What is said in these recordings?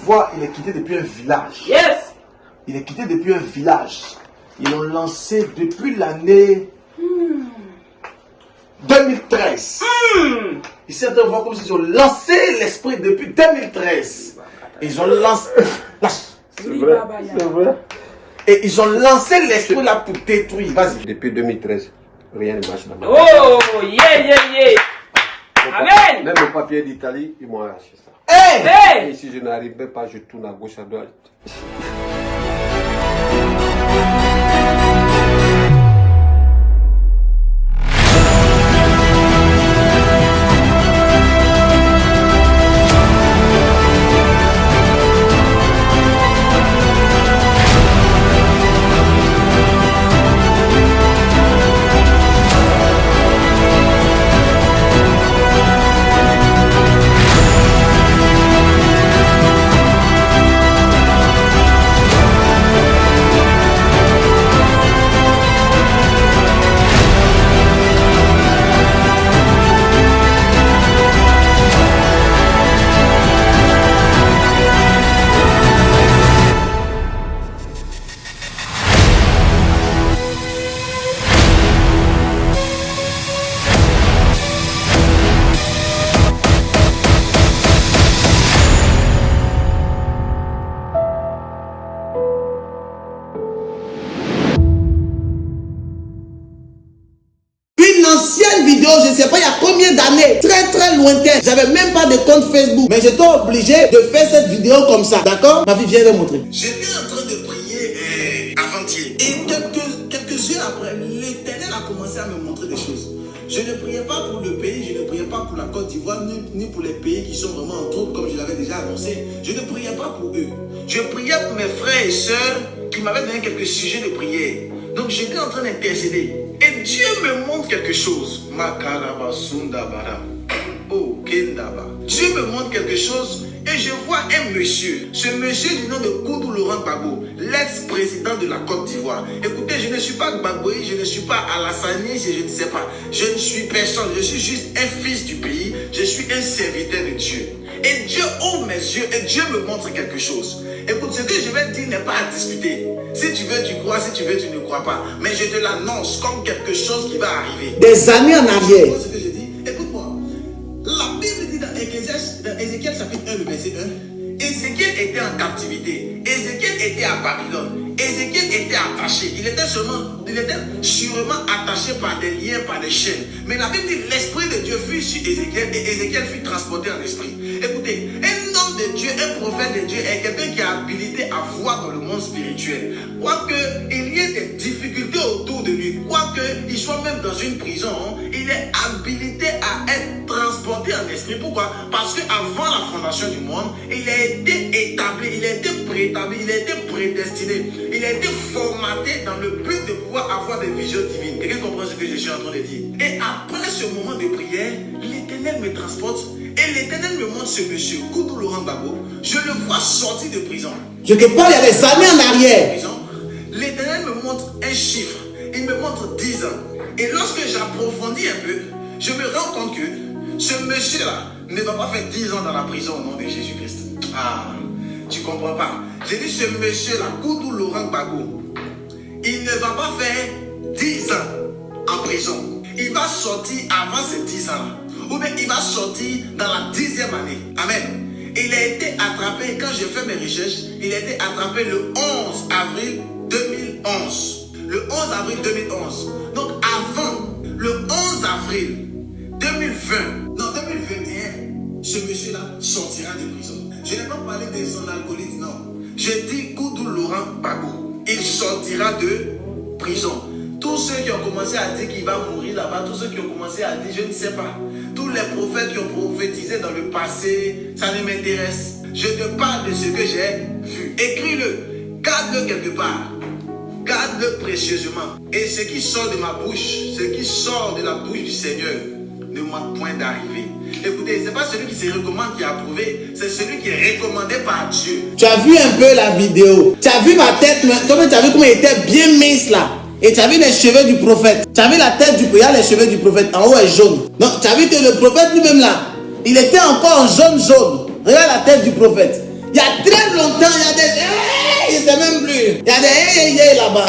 D'ivoire, il est quitté depuis un village. Yes. Il est quitté depuis un village. Ils l'ont lancé depuis l'année 2013. Ici, on voit comme s'ils ont lancé l'esprit depuis 2013. Ils ont lancé... C'est vrai, c'est vrai. Et ils ont lancé l'esprit là pour détruire. Vas-y. Depuis 2013, rien ne marche dans ma vie. Oh, yeah. Amen. Même le papier d'Italie, ils m'ont arraché ça. Hey! Et si je n'arrivais pas, je tourne à gauche, à droite. Ancienne vidéo, je ne sais pas il y a combien d'années, très lointaine, j'avais même pas de compte Facebook, mais j'étais obligé de faire cette vidéo comme ça, d'accord? Ma fille vient de montrer. J'étais en train de prier avant-hier et quelques heures après, l'Éternel a commencé à me montrer des choses. Je ne priais pas pour le pays, je ne priais pas pour la Côte d'Ivoire, ni pour les pays qui sont vraiment en trouble, comme je l'avais déjà annoncé. Je ne priais pas pour eux. Je priais pour mes frères et sœurs qui m'avaient donné quelques sujets de prière. Donc j'étais en train d'intercéder. Et Dieu me montre quelque chose. Makaraba Sundabara. Oh, Kendaba. Dieu me montre quelque chose et je vois un monsieur. Ce monsieur du nom de Koudou Laurent Gbagbo, l'ex-président de la Côte d'Ivoire. Écoutez, je ne suis pas Gbagboï, je ne suis pas Alassani, je ne sais pas. Je ne suis personne, je suis juste un fils du pays. Je suis un serviteur de Dieu. Et Dieu ouvre mes yeux et Dieu me montre quelque chose. Écoute, ce que je vais te dire n'est pas à discuter. Si tu veux, tu crois. Si tu veux, tu ne crois pas. Mais je te l'annonce comme quelque chose qui va arriver. Des années en arrière. Ce que je dis, écoute-moi. La Bible dit dans Ézéchiel chapitre 1, le verset 1. Ézéchiel était en captivité. Ézéchiel était à Babylone. Ézéchiel était attaché. Il était sûrement attaché par des liens, par des chaînes. Mais la Bible dit l'esprit de Dieu fut sur Ézéchiel et Ézéchiel fut transporté en esprit. Écoutez, un homme de Dieu, un prophète de Dieu est quelqu'un qui a habilité à voir dans le monde spirituel. Quoique il y ait des difficultés autour de lui, quoique il soit même dans une prison, il est habilité à être transporté en esprit. Pourquoi? Parce qu'avant la fondation du monde, il a été établi, il a été préétabli, il a été prédestiné, il a été formaté dans le but de pouvoir avoir des visions divines. Quelqu'un comprend ce que je suis en train de dire? Et après ce moment de prière, l'Éternel me transporte et l'Éternel me montre ce monsieur, Koudou Laurent Gbagbo. Je le vois sortir de prison. Je te parle il y a des années en arrière. L'Éternel me montre un chiffre. Il me montre 10 ans. Et lorsque j'approfondis un peu, je me rends compte que ce monsieur-là ne va pas faire 10 ans dans la prison au nom de Jésus-Christ. Ah, tu comprends pas. J'ai dit ce monsieur-là, Koudou Laurent Gbagbo, il ne va pas faire 10 ans en prison. Il va sortir avant ces 10 ans-là. Ou bien il va sortir dans la 10e année. Amen. Il a été attrapé, quand j'ai fait mes recherches, il a été attrapé le 11 avril 2011. Le 11 avril 2011. Donc avant le 11 avril 2020, non 2021, ce monsieur-là sortira de prison. Je n'ai pas parlé de son alcoolique, non. J'ai dit Koudou Laurent Gbagbo. Il sortira de prison. Tous ceux qui ont commencé à dire qu'il va mourir là-bas, tous ceux qui ont commencé à dire je ne sais pas, tous les prophètes qui ont prophétisé dans le passé, ça ne m'intéresse. Je te parle de ce que j'ai vu. Écris-le, garde-le quelque part, garde-le précieusement. Et ce qui sort de ma bouche, ce qui sort de la bouche du Seigneur, ne manque point d'arriver. Écoutez, ce n'est pas celui qui se recommande qui est approuvé, c'est celui qui est recommandé par Dieu. Tu as vu un peu la vidéo, tu as vu ma tête, tu as vu comment il était bien mince là. Et tu as vu les cheveux du prophète. Tu as vu la tête du prophète, les cheveux du prophète en haut est jaune. Donc tu as vu que le prophète lui-même là, il était encore en jaune. Regarde la tête du prophète. Il y a très longtemps, il y a des... Hey, je ne sais même plus. Il y a des hey là-bas.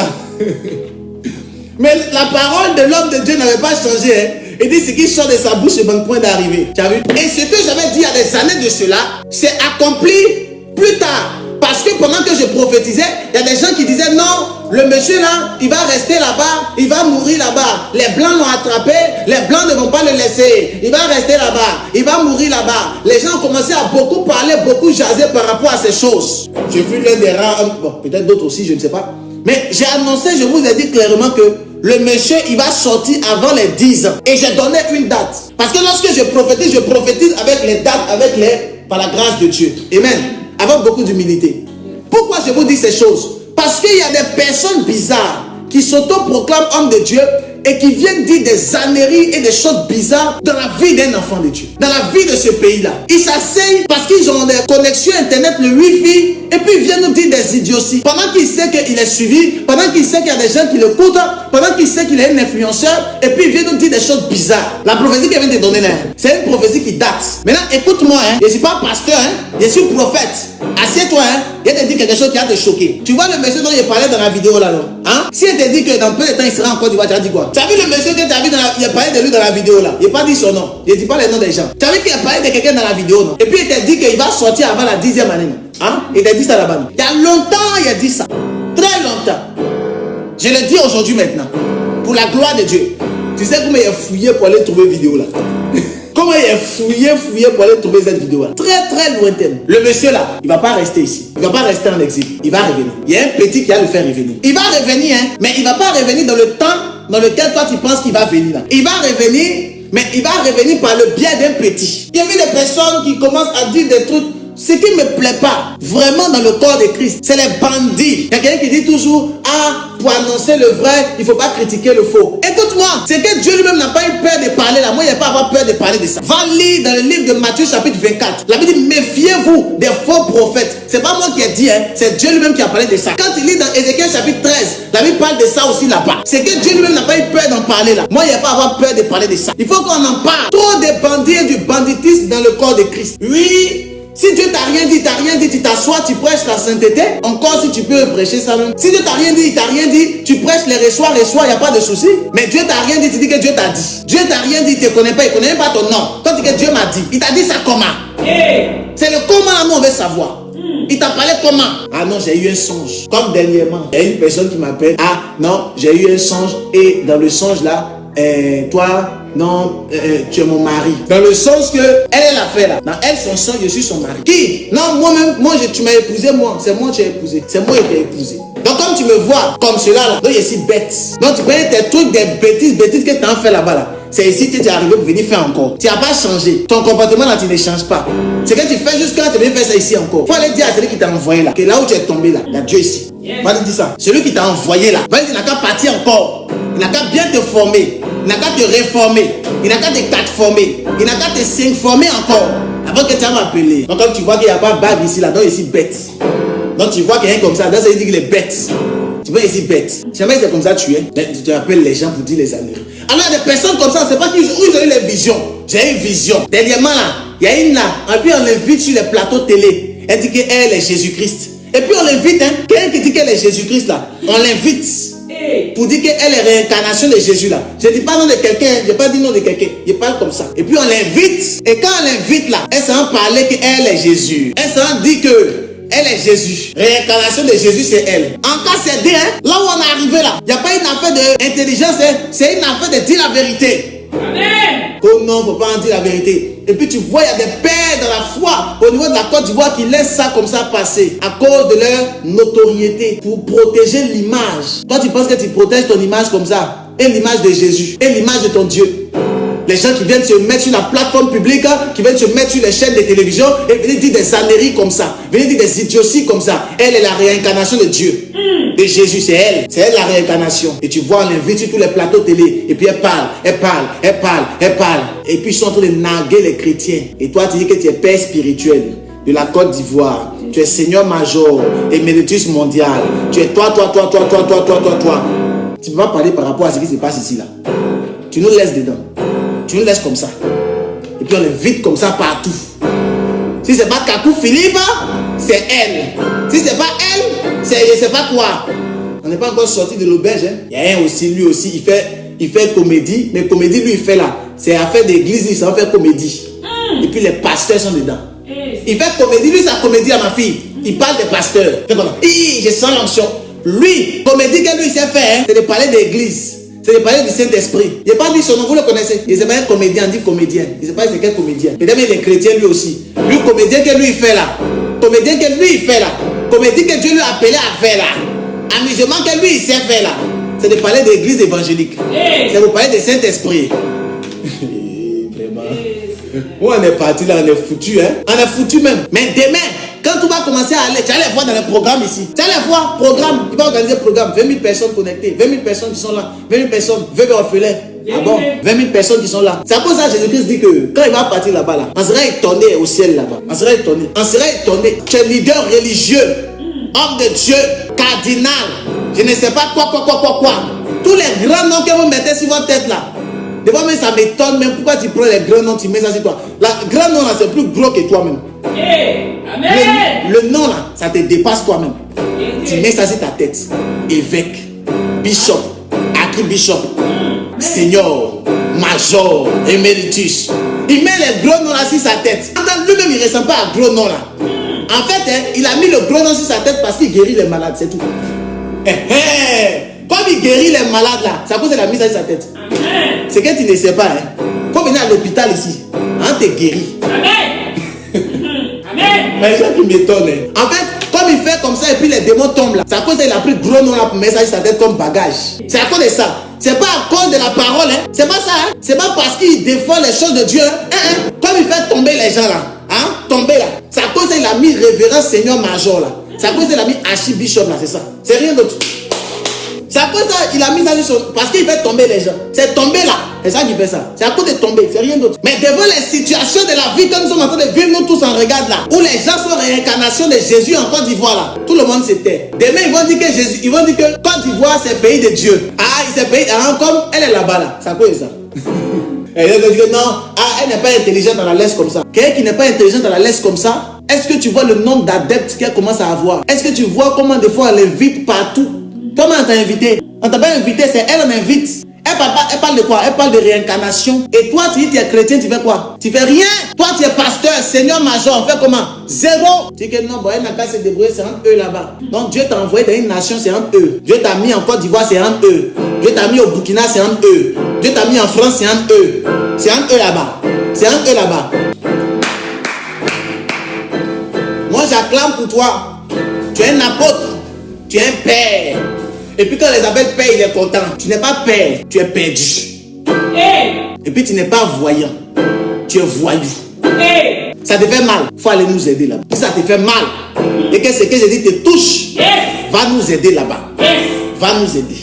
Mais la parole de l'homme de Dieu n'avait pas changé. Hein. Il dit ce qui sort de sa bouche est bon point d'arriver. Tu as vu? Et ce que j'avais dit il y a des années de cela, c'est accompli plus tard. Parce que pendant que je prophétisais, il y a des gens qui disaient non, le monsieur là, il va rester là-bas, il va mourir là-bas. Les blancs l'ont attrapé, les blancs ne vont pas le laisser. Il va rester là-bas, il va mourir là-bas. Les gens ont commencé à beaucoup parler, beaucoup jaser par rapport à ces choses. J'ai vu l'un des rares, bon, peut-être d'autres aussi, je ne sais pas. Mais j'ai annoncé, je vous ai dit clairement que le monsieur, il va sortir avant les 10 ans. Et j'ai donné une date. Parce que lorsque je prophétise avec les dates, par la grâce de Dieu. Amen. Avec beaucoup d'humilité. Pourquoi je vous dis ces choses? Parce qu'il y a des personnes bizarres qui s'auto-proclament hommes de Dieu et qui viennent dire des âneries et des choses bizarres dans la vie d'un enfant de Dieu, dans la vie de ce pays-là. Ils s'asseyent parce qu'ils ont des connexions internet, le wifi, et puis ils viennent nous dire des idioties. Pendant qu'il sait qu'il est suivi, pendant qu'il sait qu'il y a des gens qui l'écoutent, pendant qu'il sait qu'il est un influenceur, et puis ils viennent nous dire des choses bizarres. La prophétie qu'elle vient de donner là, c'est une prophétie qui date. Maintenant, écoute-moi, hein, je ne suis pas pasteur, hein, je suis prophète. Assieds-toi, hein, et te dit quelque chose qui va te choquer. Tu vois le monsieur dont il parlait dans la vidéo là, non? Hein? Si elle te dit que dans peu de temps il sera en Côte d'Ivoire, tu as dit quoi? Tu as vu le monsieur que tu as vu il a parlé de lui dans la vidéo là? Il n'a pas dit son nom. Il ne dit pas les noms des gens. Tu as vu qu'il a parlé de quelqu'un dans la vidéo, non? Et puis il t'a dit qu'il va sortir avant la 10e année. Hein? Il t'a dit ça là-bas. Il y a longtemps, il a dit ça. Très longtemps. Je le dis aujourd'hui maintenant. Pour la gloire de Dieu. Tu sais comment il a fouillé pour aller trouver vidéo là? Comment il a fouillé pour aller trouver cette vidéo là? Très très lointaine. Le monsieur là, il ne va pas rester ici. Il ne va pas rester en exil. Il va revenir. Il y a un petit qui va le faire revenir. Il va revenir, hein, mais il ne va pas revenir dans le temps dans lequel toi tu penses qu'il va venir là. Il va revenir, mais il va revenir par le biais d'un petit. Il y a vu des personnes qui commencent à dire des trucs. Ce qui ne me plaît pas vraiment dans le corps de Christ, c'est les bandits. Il y a quelqu'un qui dit toujours, ah, pour annoncer le vrai, il ne faut pas critiquer le faux. Écoute-moi, c'est que Dieu lui-même n'a pas eu peur de parler là. Moi, il n'y a pas à avoir peur de parler de ça. Va lire dans le livre de Matthieu chapitre 24. La Bible dit, méfiez-vous des faux prophètes. C'est pas moi qui ai dit, hein, c'est Dieu lui-même qui a parlé de ça. Quand il lit dans Ézéchiel chapitre 13, la Bible parle de ça aussi là-bas. C'est que Dieu lui-même n'a pas eu peur d'en parler là. Moi, il n'y a pas à avoir peur de parler de ça. Il faut qu'on en parle. Trop de bandits et du banditisme dans le corps de Christ. Oui. Si Dieu t'a rien dit, tu t'assois, tu prêches la sainteté. Encore si tu peux prêcher ça même. Si Dieu t'a rien dit, il t'a rien dit, tu prêches les reçois, il n'y a pas de souci. Mais Dieu t'a rien dit, tu dis que Dieu t'a dit. Dieu t'a rien dit, il ne te connaît pas, il ne connaît même pas ton nom. Toi tu dis que Dieu m'a dit. Il t'a dit ça comment? C'est le comment là, nous on veut savoir. Il t'a parlé comment? Ah non, j'ai eu un songe. Comme dernièrement, il y a une personne qui m'appelle. Ah non, j'ai eu un songe et dans le songe là, toi, non, tu es mon mari. Dans le sens que elle l'a fait là. Dans elle, son sang, je suis son mari. Qui? Non, moi-même, tu m'as épousé, moi. C'est moi qui t'ai épousé. C'est moi qui t'ai épousé. Donc, comme tu me vois comme cela là, donc je suis bête. Donc, tu connais tes trucs, des bêtises que tu as fait là-bas là. C'est ici que tu es arrivé pour venir faire encore. Tu n'as pas changé. Ton comportement là, tu ne changes pas. C'est que tu fais juste quand tu viens faire ça ici encore. Il faut aller dire à celui qui t'a envoyé là, que là où tu es tombé là, il y a Dieu ici. Va te dire ça. Celui qui t'a envoyé là, va dire, il n'a qu'à partir encore. Il n'a qu'à bien te former. Il n'a qu'à te réformer. Il n'a qu'à te quatre-former. Il n'a qu'à te cinq-former encore. Avant que tu vas m'appeler. Donc comme tu vois qu'il n'y a pas de bague ici là, donc ici bête. Donc tu vois quelqu'un comme ça, donc ça veut dire qu'il est bête. Tu peux ici bête. Si jamais c'est comme ça tu es, tu appelles les gens pour dire les années. Alors il y a des personnes comme ça, c'est pas qu'ils ont eu les visions. J'ai une vision. Dernièrement là, il y a une là, et puis on l'invite sur les plateaux télé. Elle dit qu'elle est Jésus-Christ. Et puis on l'invite, hein. Quelqu'un qui dit qu'elle est Jésus-Christ là, on l'invite. Pour dire qu'elle est réincarnation de Jésus là. Je ne dis pas nom de quelqu'un, je n'ai pas dit nom de quelqu'un. Je parle comme ça. Et puis on l'invite. Et quand on l'invite là, elle s'en parler qu'elle est Jésus. Elle s'en dit que elle est Jésus. Réincarnation de Jésus, c'est elle. En cas c'est dit, hein, là où on est arrivé là, il n'y a pas une affaire d'intelligence, hein, c'est une affaire de dire la vérité. Amen. Oh non, il ne faut pas en dire la vérité. Et puis tu vois, il y a des pères dans la foi au niveau de la Côte d'Ivoire qui laissent ça comme ça passer à cause de leur notoriété pour protéger l'image. Toi, tu penses que tu protèges ton image comme ça, et l'image de Jésus, et l'image de ton Dieu. Les gens qui viennent se mettre sur la plateforme publique, qui viennent se mettre sur les chaînes de télévision et venir dire des âneries comme ça, venir dire des idioties comme ça. Elle est la réincarnation de Dieu. De Jésus, c'est elle la réincarnation. Et tu vois, on l'invite sur tous les plateaux télé. Et puis elle parle. Et puis ils sont en train de narguer les chrétiens. Et toi, tu dis que tu es père spirituel de la Côte d'Ivoire. Tu es Seigneur Major, éméritus mondial. Tu es toi. Tu ne peux pas parler par rapport à ce qui se passe ici là. Tu nous laisses dedans. Tu nous laisses comme ça. Et puis on l'invite comme ça partout. Si c'est pas Kakou Philippe, c'est elle. Si c'est pas elle, c'est je sais pas quoi. On n'est pas encore sorti de l'auberge. Hein. Il y a un aussi, lui aussi, il fait comédie. Mais comédie, lui, il fait là. C'est affaire d'église, il s'en fait comédie. Et puis les pasteurs sont dedans. Il fait comédie, lui, sa comédie à ma fille. Il parle des pasteurs. Je sens l'onction. Lui, comédie que lui sait faire, hein, c'est de parler d'église. C'est de parler du Saint-Esprit. Il n'a pas dit son nom, vous le connaissez. Il ne sait pas un comédien, on dit comédien. Il ne sait pas c'est quel comédien. Peut-être il est chrétien lui aussi. Lui, comédien que lui il fait là. Comédien que lui il fait là. Comédie que Dieu lui a appelé à faire là. Amusement que lui il sait faire là. C'est de parler d'église évangélique. C'est de parler du Saint-Esprit. Vraiment. Où on est parti là, on est foutu, hein. On est foutu même. Mais demain, quand tu vas commencer à aller, tu vas les voir dans le programme ici. Tu vas les voir, programme. Il va organiser le programme. 20 000 personnes connectées. 20 000 personnes qui sont là. 20 000 personnes, 20 000 orphelins. Ah bon? 20 000 personnes qui sont là. C'est pour ça que Jésus-Christ dit que quand il va partir là-bas, là, on sera étonné au ciel là-bas. On sera étonné. On sera étonné. Tu es leader religieux, homme de Dieu, cardinal. Je ne sais pas quoi. Tous les grands noms que vous mettez sur votre tête là. Des fois même ça m'étonne même. Pourquoi tu prends les grands noms, tu mets ça sur toi? Le grand nom là, c'est plus gros que toi-même. Amen. Le nom là, ça te dépasse toi-même. Tu mets ça sur ta tête. Évêque, bishop, archbishop, seigneur, major, emeritus. Il met les gros noms là sur sa tête. Lui-même il ne ressemble pas à gros nom là. En fait, hein, il a mis le gros nom sur sa tête parce qu'il guérit les malades, c'est tout. Comme il guérit les malades là, c'est à cause de la mise sur sa tête. C'est que tu ne sais pas. Hein. Faut venir à l'hôpital ici. On te guérit. Mais les gens qui m'étonnent. Hein. En fait, comme il fait comme ça et puis les démons tombent là, c'est à cause qu'il a pris gros nom là pour mettre ça sur sa tête comme bagage. C'est à cause de ça. C'est pas à cause de la parole. Hein. C'est pas ça. Hein. C'est pas parce qu'il défend les choses de Dieu. Hein. Comme il fait tomber les gens là. Hein. Tomber là. C'est à cause qu'il a mis révérend Seigneur Major là. C'est à cause qu'il a mis archibishop là. C'est ça. C'est rien d'autre. C'est à cause de ça il a mis ça sur son... Parce qu'il fait tomber les gens. C'est tomber là. C'est ça qu'il fait ça. C'est à cause de tomber. C'est rien d'autre. Mais devant les situations de la vie que nous sommes en train de vivre, nous tous en regarde là, où les gens sont réincarnation de Jésus en Côte d'Ivoire là, tout le monde se tait. Demain ils vont dire que Jésus, ils vont dire que Côte d'Ivoire c'est pays de Dieu. Ah, c'est pays comme elle est là-bas là. C'est à cause de ça. Et ils vont dire que non, elle n'est pas intelligente dans la laisse comme ça. Quelqu'un qui n'est pas intelligent dans la laisse comme ça, est-ce que tu vois le nombre d'adeptes qu'elle commence à avoir? Est-ce que tu vois comment des fois elle invite partout? Comment on t'a invité? On t'a pas invité, c'est elle on invite. Elle parle de quoi? Elle parle de réincarnation. Et toi, tu dis tu es chrétien, tu fais quoi? Tu fais rien. Toi, tu es pasteur, seigneur major. On fait comment? Zéro. Tu dis que non, bon, elle n'a qu'à se débrouiller, c'est entre eux là-bas. Donc Dieu t'a envoyé dans une nation, c'est entre eux. Dieu t'a mis en Côte d'Ivoire, c'est entre eux. Dieu t'a mis au Burkina, c'est entre eux. Dieu t'a mis en France, c'est entre eux. C'est entre eux là-bas. C'est entre eux là-bas. Moi, j'acclame pour toi. Tu es un apôtre. Tu es un père. Et puis quand les appelle père, il est content. Tu n'es pas père, tu es perdu. Et puis tu n'es pas voyant, tu es voyou. Ça te fait mal, il faut aller nous aider là-bas. Si ça te fait mal, et que ce que je dis te touche, va nous aider là-bas. Va nous aider.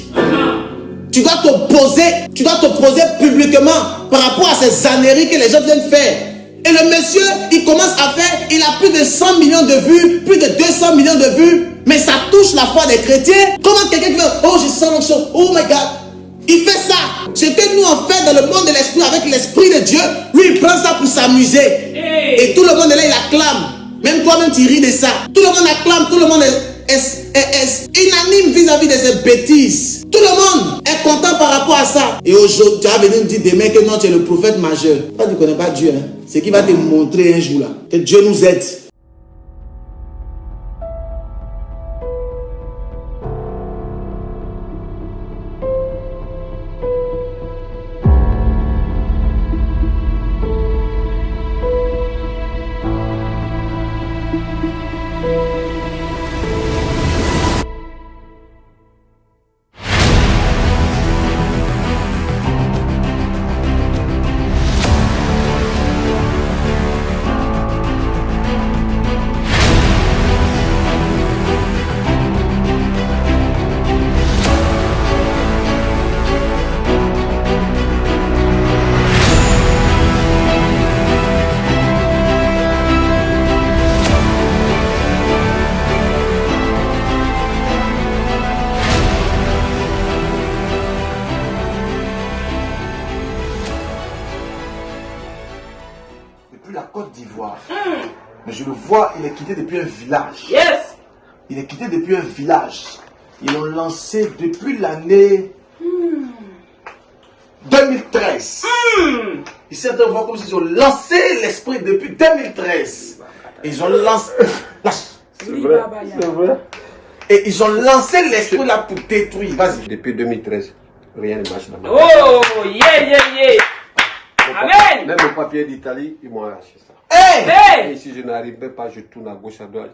Tu dois t'opposer publiquement par rapport à ces âneries que les gens viennent faire. Et le monsieur, il commence à faire, il a plus de 100 millions de vues, plus de 200 millions de vues. Mais ça touche la foi des chrétiens. Comment quelqu'un qui fait oh je sens l'onction, oh my God. Il fait ça. Ce que nous on fait dans le monde de l'esprit avec l'esprit de Dieu, lui il prend ça pour s'amuser. Et tout le monde est là, il acclame. Même toi-même tu ris de ça. Tout le monde acclame, tout le monde est unanime vis-à-vis de ces bêtises. Tout le monde est content par rapport à ça. Et aujourd'hui, tu vas venir me dire demain que non, tu es le prophète majeur. Toi, tu ne connais pas Dieu. Hein? C'est qui va te montrer un jour là. Que Dieu nous aide. Mais je le vois, il est quitté depuis un village. Yes. Il est quitté depuis un village. Ils l'ont lancé depuis l'année 2013. Ils sont en train de voir comme s'ils ont lancé l'esprit depuis 2013. Ils ont lancé... C'est vrai. C'est vrai. Et ils ont lancé l'esprit là pour détruire. Vas-y. Depuis 2013, rien ne marche dans ma vie. Oh, yeah, yeah, yeah. Amen. Même le papier d'Italie, ils m'ont arraché ça. Hey! Hey. Et si je n'arrivais pas, je tourne à gauche, à droite.